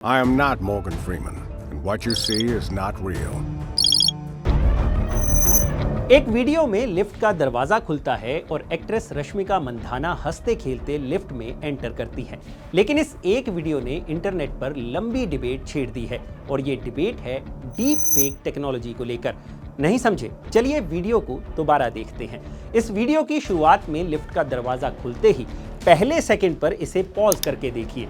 I am not Morgan Freeman, and what you see is not real. एक video में lift का दरवाजा खुलता है और एक्ट्रेस रश्मिका मंदाना हंसते खेलते लिफ्ट में एंटर करती हैं। लेकिन इस एक वीडियो ने इंटरनेट पर लंबी डिबेट छेड़ दी है और ये डिबेट है डीप फेक टेक्नोलॉजी को लेकर। नहीं समझे? चलिए वीडियो को दोबारा देखते हैं। इस वीडियो की शुरुआत में लिफ्ट का दरवाजा खुलते ही पहले सेकंड पर इसे पॉज करके देखिए।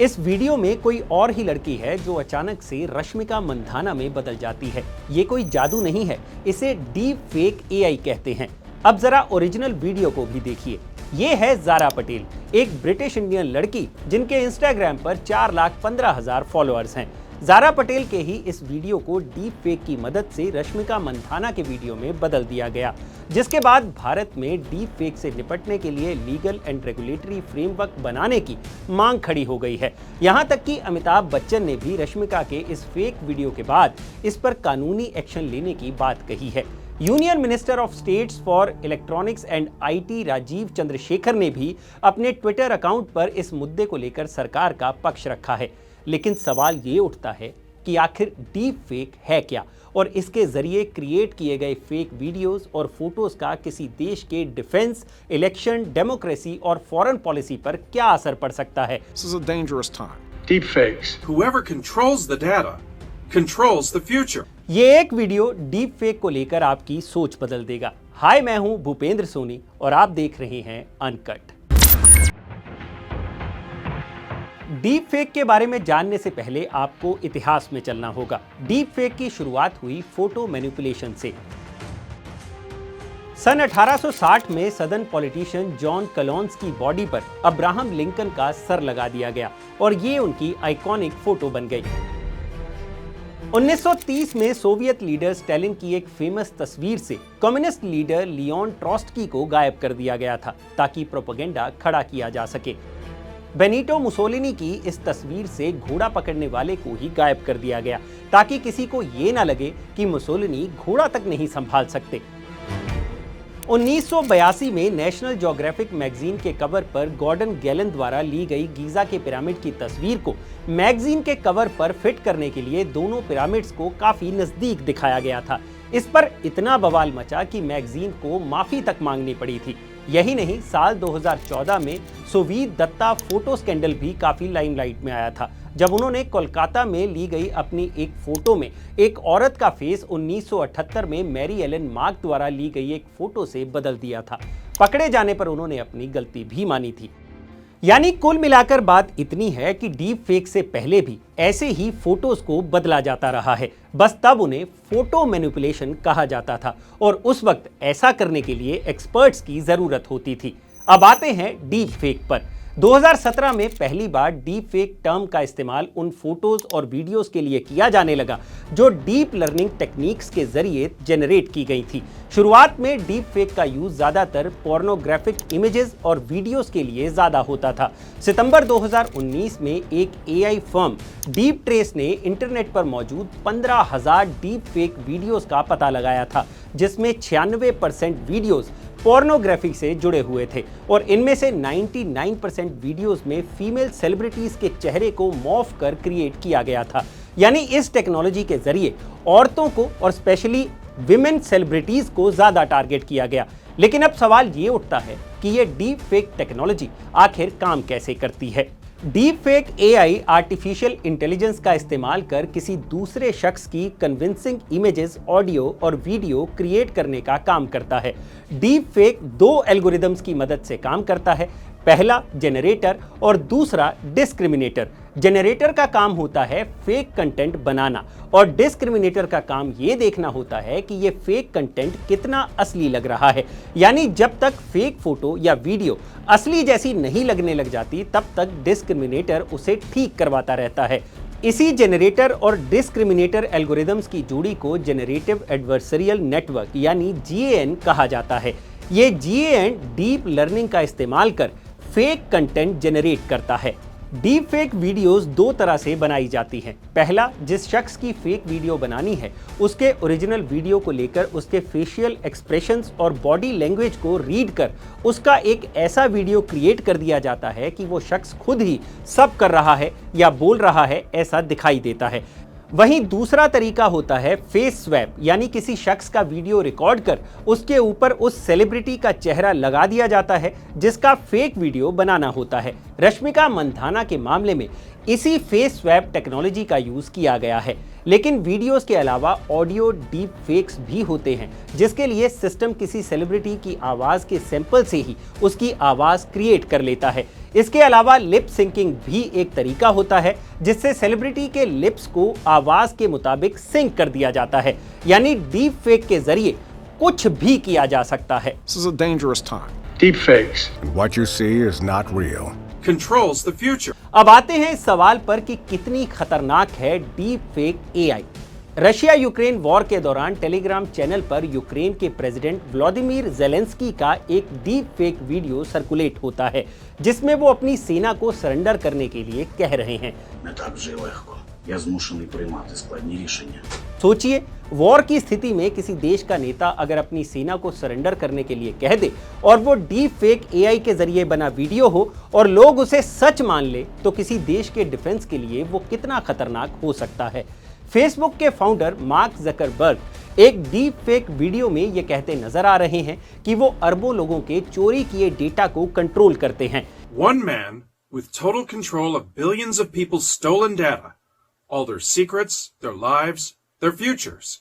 इस वीडियो में कोई और ही लड़की है जो अचानक से रश्मिका मंदाना में बदल जाती है। ये कोई जादू नहीं है, इसे डीप फेक एआई कहते हैं। अब जरा ओरिजिनल वीडियो को भी देखिए। ये है ज़ारा पटेल, एक ब्रिटिश इंडियन लड़की जिनके इंस्टाग्राम पर 4,15,000 फॉलोअर्स हैं। ज़ारा पटेल के ही इस वीडियो को डीप फेक की मदद से रश्मिका मंदाना के वीडियो में बदल दिया गया, जिसके बाद भारत में डीप फेक से निपटने के लिए लीगल एंड रेगुलेटरी फ्रेमवर्क बनाने की मांग खड़ी हो गई है। यहां तक कि अमिताभ बच्चन ने भी रश्मिका के इस फेक वीडियो के बाद इस पर कानूनी एक्शन लेने की बात कही है। Union minister of states for electronics and IT Rajeev Chandrasekhar ने भी अपने ट्विटर अकाउंट पर इस मुद्दे को लेकर सरकार का पक्ष रखा है। लेकिन सवाल ये उठता है कि आखिर डीप फेक है क्या और इसके जरिए क्रिएट किए गए फेक वीडियोस और फोटोज का किसी देश के डिफेंस, इलेक्शन, डेमोक्रेसी और फॉरेन पॉलिसी पर क्या असर पड़ सकता है। This is a dangerous time. Deep fakes. Whoever controls the data controls the future. ये एक वीडियो डीप फेक को लेकर आपकी सोच बदल देगा। हाय, मैं हूं भूपेंद्र सोनी और आप देख रहे हैं अनकट। डीप फेक के बारे में जानने से पहले आपको इतिहास में चलना होगा। डीप फेक की शुरुआत हुई फोटो मैनिपुलेशन से। सन 1860 में सदर्न पॉलिटिशियन जॉन कलोन्स की बॉडी पर अब्राहम लिंकन का सर लगा दिया गया और ये उनकी आइकॉनिक फोटो बन गई। 1930 में सोवियत लीडर स्टालिन की एक फेमस तस्वीर से कम्युनिस्ट लीडर लियोन ट्रॉट्स्की को गायब कर दिया गया था ताकि प्रोपेगेंडा खड़ा किया जा सके। बेनिटो मुसोलिनी की इस तस्वीर से घोड़ा पकड़ने वाले को ही गायब कर दिया गया ताकि किसी को ये ना लगे कि मुसोलिनी घोड़ा तक नहीं संभाल सकते। 1982 में नेशनल ज्योग्राफिक मैगजीन के कवर पर गॉर्डन गैलन द्वारा ली गई गीजा के पिरामिड की तस्वीर को मैगजीन के कवर पर फिट करने के लिए दोनों पिरामिड्स को काफी नजदीक दिखाया गया था। इस पर इतना बवाल मचा कि मैगजीन को माफी तक मांगनी पड़ी थी। यही नहीं, साल 2014 में सुवीद दत्ता फोटो स्कैंडल भी काफी लाइमलाइट में आया था, जब उन्होंने कोलकाता में ली गई अपनी एक फोटो में एक औरत का फेस 1978 में मैरी एलन मार्क द्वारा ली गई एक फोटो से बदल दिया था। पकड़े जाने पर उन्होंने अपनी गलती भी मानी थी। यानी कुल मिलाकर बात इतनी है कि डीप फेक से पहले भी ऐसे ही फोटोज को बदला जाता रहा है, बस तब उन्हें फोटो मैनिपुलेशन कहा जाता था और उस वक्त ऐसा करने के लिए एक्सपर्ट्स की जरूरत होती थी। अब आते हैं डीप फेक पर। 2017 में पहली बार डीप फेक टर्म का इस्तेमाल उन फोटोज और वीडियोस के लिए किया जाने लगा जो डीप लर्निंग टेक्निक्स के जरिए जनरेट की गई थी। शुरुआत में डीप फेक का यूज ज्यादातर पोर्नोग्राफिक इमेजेस और वीडियोस के लिए ज्यादा होता था। सितंबर 2019 में एक एआई फर्म डीप ट्रेस ने इंटरनेट पर मौजूद 15,000 डीप फेक वीडियोस का पता लगाया था, जिसमें 96% वीडियोस पोर्नोग्राफी से जुड़े हुए थे और इनमें से 99% वीडियोस में फीमेल सेलिब्रिटीज के चेहरे को मॉर्फ कर क्रिएट किया गया था। यानी इस टेक्नोलॉजी के जरिए औरतों को और स्पेशली विमेन सेलिब्रिटीज को ज्यादा टारगेट किया गया। लेकिन अब सवाल ये उठता है कि ये डीप फेक टेक्नोलॉजी आखिर काम कैसे करती है। Deep fake AI artificial intelligence का इस्तेमाल कर किसी दूसरे शख्स की कन्विंसिंग इमेजेस, ऑडियो और वीडियो क्रिएट करने का काम करता है। डीप फेक दो एल्गोरिदम्स की मदद से काम करता है। पहला जेनरेटर और दूसरा डिस्क्रिमिनेटर। जेनरेटर का काम होता है फेक कंटेंट बनाना और डिस्क्रिमिनेटर का काम ये देखना होता है कि ये फेक कंटेंट कितना असली लग रहा है। यानी जब तक फेक फोटो या वीडियो असली जैसी नहीं लगने लग जाती तब तक डिस्क्रिमिनेटर उसे ठीक करवाता रहता है। इसी जेनरेटर और डिस्क्रिमिनेटर एल्गोरिदम्स की जोड़ी को जेनरेटिव एडवर्सरियल नेटवर्क यानी जीएएन कहा जाता है। ये जीएएन डीप लर्निंग का इस्तेमाल कर फेक कंटेंट जनरेट करता है। डीप फेक वीडियोस दो तरह से बनाई जाती हैं। पहला, जिस शख्स की फेक वीडियो बनानी है उसके ओरिजिनल वीडियो को लेकर उसके फेशियल एक्सप्रेशंस और बॉडी लैंग्वेज को रीड कर उसका एक ऐसा वीडियो क्रिएट कर दिया जाता है कि वो शख्स खुद ही सब कर रहा है या बोल रहा है ऐसा दिखाई देता है। वहीं दूसरा तरीका होता है फेस स्वैप, यानी किसी शख्स का वीडियो रिकॉर्ड कर उसके ऊपर उस सेलिब्रिटी का चेहरा लगा दिया जाता है जिसका फेक वीडियो बनाना होता है। रश्मिका मंदाना के मामले में इसी फेस स्वैप टेक्नोलॉजी का यूज किया गया है। लेकिन वीडियोस के अलावा ऑडियो डीप फेक्स भी होते हैं, जिसके लिए सिस्टम किसी सेलिब्रिटी की आवाज के सैंपल से ही उसकी आवाज क्रिएट कर लेता है। इसके अलावा लिप सिंकिंग भी एक तरीका होता है जिससे सेलिब्रिटी के लिप्स को आवाज के मुताबिक सिंक कर दिया जाता है। यानी डीप फेक के जरिए कुछ भी किया जा सकता है। This is a dangerous time. Deepfakes. And what you see is not real. Controls the future. अब आते हैं इस सवाल पर कि कितनी खतरनाक है deep fake AI. Russia Ukraine war के दौरान टेलीग्राम चैनल पर यूक्रेन के प्रेसिडेंट व्लादिमीर ज़ेलेंस्की का एक डीप फेक वीडियो सर्कुलेट होता है जिसमें वो अपनी सेना को सरेंडर करने के लिए कह रहे हैं। Не так вже й लегко. Я змушений приймати складні рішення. सोचिए, वॉर की स्थिति में किसी देश का नेता अगर अपनी सेना को सरेंडर करने के लिए कह दे और वो डीप फेक एआई के जरिए बना वीडियो हो और लोग उसे सच मान ले, तो किसी देश के डिफेंस के लिए वो कितना खतरनाक हो सकता है। फेसबुक के फाउंडर मार्क जकरबर्ग एक डीप फेक वीडियो में ये कहते नजर आ रहे हैं कि वो अरबों लोगों के चोरी किए डेटा को कंट्रोल करते हैं। One man with total control of billions of people's stolen data, all their secrets, their lives, their futures.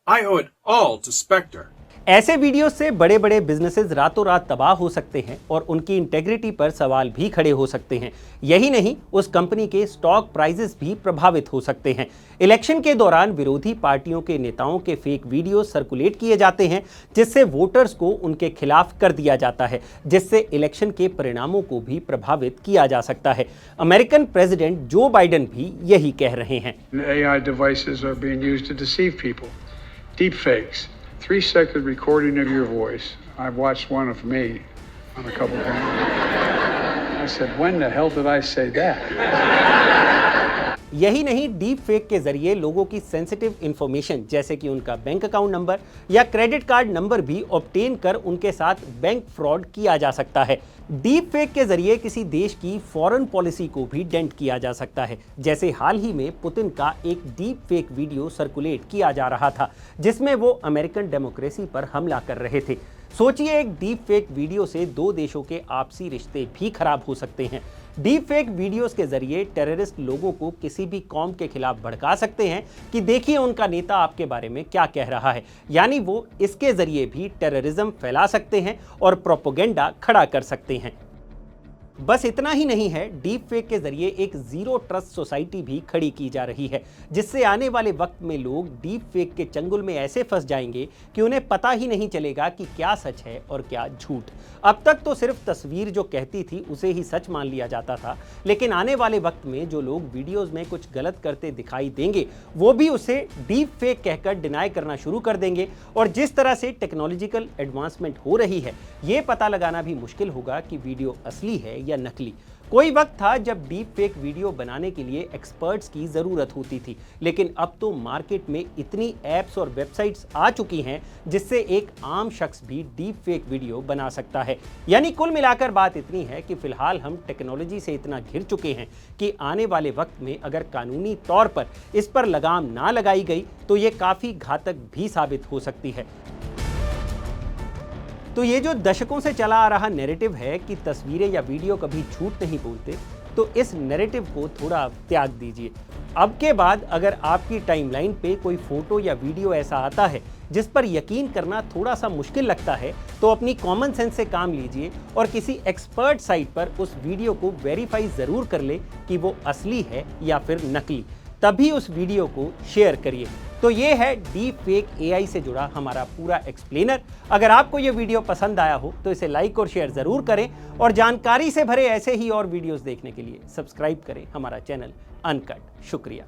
I owe it all to Spectre. ऐसे वीडियो से बड़े बड़े बिजनेसेस रातों रात तबाह हो सकते हैं और उनकी इंटेग्रिटी पर सवाल भी खड़े हो सकते हैं। यही नहीं, उस कंपनी के स्टॉक प्राइसेस भी प्रभावित हो सकते हैं। इलेक्शन के दौरान विरोधी पार्टियों के नेताओं के फेक वीडियो सर्कुलेट किए जाते हैं जिससे वोटर्स को उनके खिलाफ कर दिया जाता है, जिससे इलेक्शन के परिणामों को भी प्रभावित किया जा सकता है। अमेरिकन प्रेसिडेंट जो बाइडेन भी यही कह रहे हैं। AI devices are being used to deceive people. Deepfakes. 3-second recording of your voice. I've watched one of me on a couple of times. I said, when the hell did I say that? यही नहीं, deep fake के जरिए लोगों की sensitive information जैसे कि उनका bank account number या क्रेडिट कार्ड नंबर भी ऑब्टेन कर उनके साथ बैंक फ्रॉड किया जा सकता है। डीप फेक के जरिए किसी देश की फॉरेन पॉलिसी को भी डेंट किया जा सकता है। जैसे हाल ही में पुतिन का एक डीप फेक वीडियो सर्कुलेट किया जा रहा था जिसमें वो अमेरिकन डेमोक्रेसी पर हमला कर रहे थे। सोचिए, एक डीप फेक वीडियो से दो देशों के आपसी रिश्ते भी खराब हो सकते हैं। डीप फेक वीडियोस के जरिए टेररिस्ट लोगों को किसी भी कौम के खिलाफ भड़का सकते हैं कि देखिए उनका नेता आपके बारे में क्या कह रहा है। यानी वो इसके जरिए भी टेररिज्म फैला सकते हैं और प्रोपेगेंडा खड़ा कर सकते हैं। बस इतना ही नहीं है, डीप फेक के जरिए एक जीरो ट्रस्ट सोसाइटी भी खड़ी की जा रही है जिससे आने वाले वक्त में लोग डीप फेक के चंगुल में ऐसे फंस जाएंगे कि उन्हें पता ही नहीं चलेगा कि क्या सच है और क्या झूठ। अब तक तो सिर्फ तस्वीर जो कहती थी उसे ही सच मान लिया जाता था, लेकिन आने वाले वक्त में जो लोग वीडियोस में कुछ गलत करते दिखाई देंगे वो भी उसे डीप फेक कहकर डिनाई करना शुरू कर देंगे। और जिस तरह से टेक्नोलॉजिकल एडवांसमेंट हो रही है, ये पता लगाना भी मुश्किल होगा कि वीडियो असली है या नकली। कोई वक्त था जब डीप फेक वीडियो बनाने के लिए एक्सपर्ट्स की जरूरत होती थी, लेकिन अब तो मार्केट में इतनी ऐप्स और वेबसाइट्स आ चुकी हैं जिससे एक आम शख्स भी डीप फेक वीडियो बना सकता है। यानी कुल मिलाकर बात इतनी है कि फिलहाल हम टेक्नोलॉजी से इतना घिर चुके हैं कि आने वाले वक्त में अगर कानूनी तौर पर इस पर लगाम ना लगाई गई तो ये काफी घातक भी साबित हो सकती है। तो ये जो दशकों से चला आ रहा नैरेटिव है कि तस्वीरें या वीडियो कभी झूठ नहीं बोलते, तो इस नैरेटिव को थोड़ा त्याग दीजिए। अब के बाद अगर आपकी टाइमलाइन पे कोई फोटो या वीडियो ऐसा आता है जिस पर यकीन करना थोड़ा सा मुश्किल लगता है, तो अपनी कॉमन सेंस से काम लीजिए और किसी एक्सपर्ट साइट पर उस वीडियो को वेरीफाई ज़रूर कर ले कि वो असली है या फिर नकली, तभी उस वीडियो को शेयर करिए। तो ये है डीप फेक एआई से जुड़ा हमारा पूरा एक्सप्लेनर। अगर आपको ये वीडियो पसंद आया हो तो इसे लाइक और शेयर ज़रूर करें और जानकारी से भरे ऐसे ही और वीडियोस देखने के लिए सब्सक्राइब करें हमारा चैनल अनकट। शुक्रिया।